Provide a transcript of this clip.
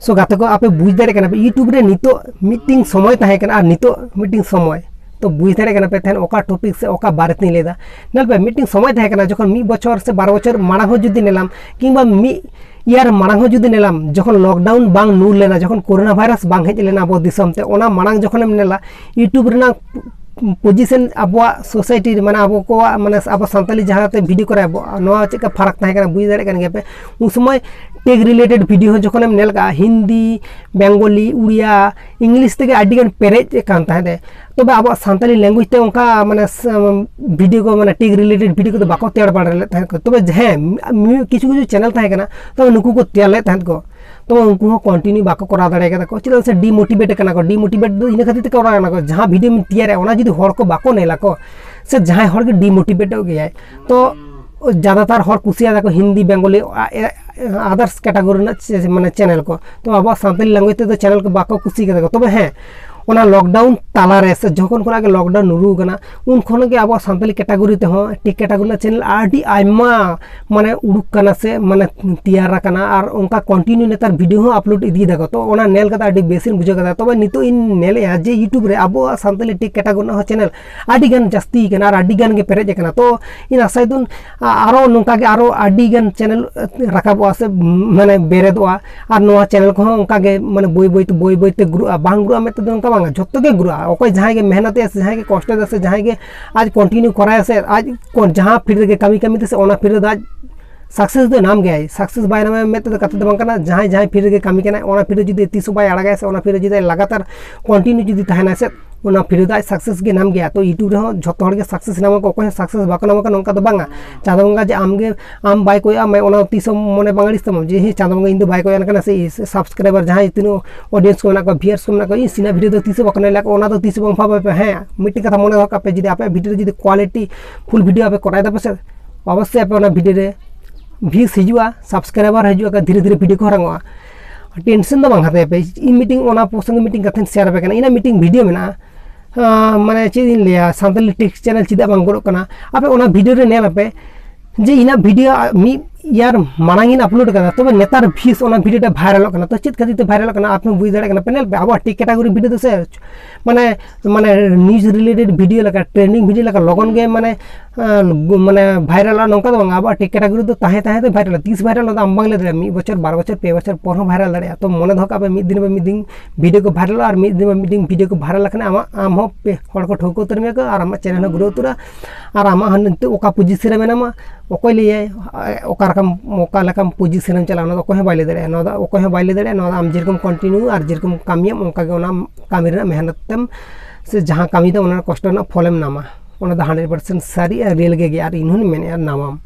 सो गाते को आपे बुझ दाड़े कना पे यूट्यूब रे नितो मीटिंग समय ताहे कना और नितो मीटिंग समय तो बुझ दाड़े कना पे तहन ओका टॉपिक से ओका बारेते लेदा नेल पे मीटिंग समय ताहे कना जखन 1 बछर से 12 बछर मांग हो जुदी नेलाम किंबा यार मांग हो जुदी नेलाम जखन लॉकडाउन बांग नूर लेना जखन कोरोना वायरस बांग हेज लेना अब दिसम ते ओना मांग जखन नेला यूट्यूब रेना पोजिशन अब सोसाइटी माने अब को माने अब सानताली जहां वीडियो करे नवा चेका फरक ताहे कना बुझ दाड़े कन गपे उन समय टेक रिलेटेड वीडियो जखन नेल का हिंदी बेंगली उड़िया इंग्लिश ते अडिगन पेरेज कान ताहे तबे अब सानताली लैंग्वेज ते उनका माने वीडियो को माने टेक रिलेटेड वीडियो को बाको तैयार बाड़ले ताहे तबे हे किछु किछु चैनल ताहे कना तो नुकु को तैयार ले ताहे को तो उनको कंटिन्यू बाको करा दाड़े कदा को चिदा से डिमोटिवेट कना को डिमोटिवेट दो इन खातिर करा कना को जहां वीडियो में तैयार है ओना जदी हर को बाको नेला को से जहां हर के डिमोटिवेट हो गया तो ज़्यादातर हर कुसिया को हिंदी बेंगली अदर्स कैटेगरी माने चैनल को तो अब सानताली लैंग्वेज ते चैनल को बाको कुसी कदा तबे हैं ओना लॉकडाउन तालारे से जखन कोना के लॉकडाउन नुरु कना उन खन के अब सानताली कैटेगरी ते हो टिक कैटेगरी चैनल आडी आइमा माने उडुक कना से माने तैयार कना और उनका कंटिन्यू नेतार वीडियो हो अपलोड इदी दको तो ओना नेल कदा आडी बेसिन बुझे कदा तबे नितो इन नेल या जे यूट्यूब रे अब सानताली टिक कैटेगरी हो चैनल आडी गन जास्ती कना और आडी गन के पेरेज कना तो इन आसाइदुन आरो नुका के आरो आडी गन चैनल राकाबो से माने बेरेदवा और नवा चैनल को उनका के माने बोई बोई ते ग्रो बांग ग्रो में तो उनका जो के गुरा अकोय जहाँ के मेहनत से जहाँ के कष्ट से जहाँ के आज कंटिन्यू कराए से आज जहाँ फिर के कमी कमी से ओना फिर आज सक्सेस दो नाम गया सक्सेस बाय नाम में तो कते बंकना जहाँ जहाँ फिर के कमी करना ओना फिर जुदी 30 बाय अड़गा से ओना फिर जुदी लगातार कंटिन्यू जुदी तहना से ओना फिर आज सक्सेस के नाम गया तो यूट्यूब रे जतो हर के सक्सेस नाम को कोई सक्सेस बाको नाम का नोंका तो बांगा चांदा बंगा जे आमगे आम बाय कोया मैं ओना 30 मने बांगड़ी तम जे हे चांदा बंगा इन दो बाय कोया ना से सब्सक्राइबर जहाँ इतनो ऑडियंस को ना को व्यूअर्स को ना को इन सीना वीडियो तो 30 बकने लाक ओना तो 30 बंफा पे है मीटिंग कथा मने धका पे जदी आपे वीडियो जदी क्वालिटी फुल वीडियो आपे कराय दा पे अवश्य आपे ओना वीडियो रे व्यूज हिजुआ सब्सक्राइबर हिजुआ धीरे धीरे वीडियो को रंगवा टेंशन दो बांगा पे इन मीटिंग ओना पोसंग मीटिंग कथन शेयर पे इन मीटिंग वीडियो में ना माने चीज लिया सानताली टेक चैनल चिदा बांग गड़ो कना आपे ओना वीडियो रे नेल पे जे इना वीडियो मी यार मांगिन अपलोड करा तब नेतार भीस ओना वीडियो वायरल कना तो चेत खातिर वायरल कना आप बुझ दाड़े कना पेनल पे अब टेक कैटेगरी वीडियो तो से माने माने न्यूज रिलेटेड वीडियो लगा ट्रेंडिंग वीडियो लगा लगन गे माने माने वायरल नोंका तो अब टेक कैटेगरी तो ताहे ताहे तो वायरल 30 वायरल तो आम बांगले दे 1 बछर 12 बछर 2 बछर पर वायरल दाड़े तो मने धका पे मिद दिन वीडियो को वायरल और मिद दिन वीडियो को वायरल लखना आम हो पे हर को ठोको तरमे को और आम चैनल ग्रो तुरा और आम हन ओका पोजीशन रे मेनामा ओकोय लिए ओका रकम ओका लकम पोजीशन चला ना ओकोय बाइले दड़े ना ओकोय बाइले दड़े ना आम जेरकम कंटिन्यू और जेरकम कामियम ओका के ओना कामी रे मेहनत तम से जहां कामी दा ओना कष्ट ना फलम नामा ओना 100% सारी रियल गे यार इनहुन मेने नामाम